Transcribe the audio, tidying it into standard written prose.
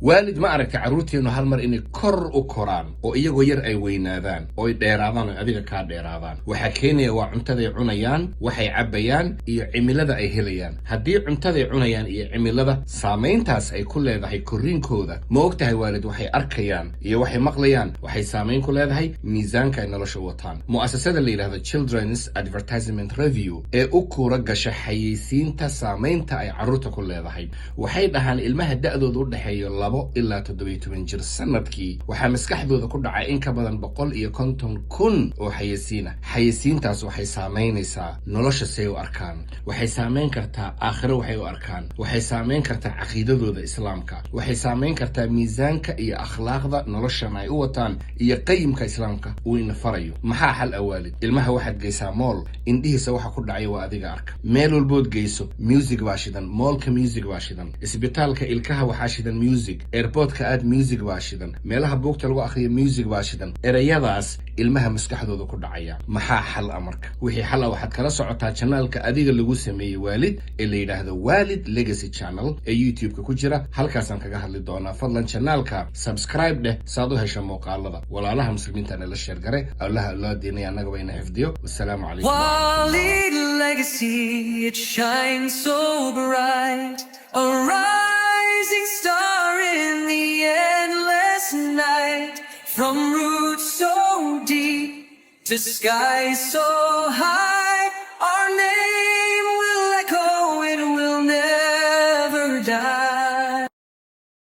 waalid ma aragta carruurteenu hal mar inay kor u koraan oo iyagoo yar ay weynaadaan oo ay dheeraadaan oo adiga kaa dheeraadaan waxaa keenaya waa cuntaday cunayaan waxay cabbayaan iyo cimilada ay helayaan haddii cuntaday cunayaan iyo cimilada saamayntaas ay ku leedahay korriinkooda ma og tahay waalid waxay arkayaan iyo waxay maqlayaan waxay saamayn ku leedahay miisaanka ay nolosha u wataan mu'asasada la yidhahdo Children's Advertisement Review ee u kuura gasha xayeysiinta saamaynta ay carruurta ku leedahay waxay dhahaan ilmaha da'dooda u dhexeeyo 2 ilaa 17 jir sanadkii waxaa maskaxdooda ku dhacay in ka badan 150,000 oo xayeysiintaas waxay saamaynaysaa nolosha say u arkaan waxay saamayn kartaa aakhiro waxay u arkaan waxay saamayn kartaa caqiidadooda islaamka waxay saamayn kartaa miisaanka iyo akhlaaqda noloshan ay u wataan iyo qayimka islaamka uu ina farayo maxaa xal awaalid ilmaha waxaad geysaa mool indhihiisa waxa ku dhacay waa adiga arka meel walbood geyso music baa shidan moolka music baa shidan isbitaalka ilkaha waxaa shidan music airportka aad music baa shidan meelaha buugta lagu akhriyo music baa shidan erayadaas ilmaha maskaxdooda ku dhacaya maxaa xal marka wixii xal waxaad kala socotaa channelka adiga lagu sameeyay waalid ee la yiraahdo Waalid Legacy Channel ee YouTube-ka ku jira halkaasaan kaga hadli doonaa fadlan channelka subscribe dheh saad u hesho muuqaalada walaalaha muslimiinta la share gare allaha loo diinay anaga wayna xifdiyo wassalaamu calaykum Waalid Legacy, it shines so bright, a rising star in the endless night, from roots so deep to skies so high, our name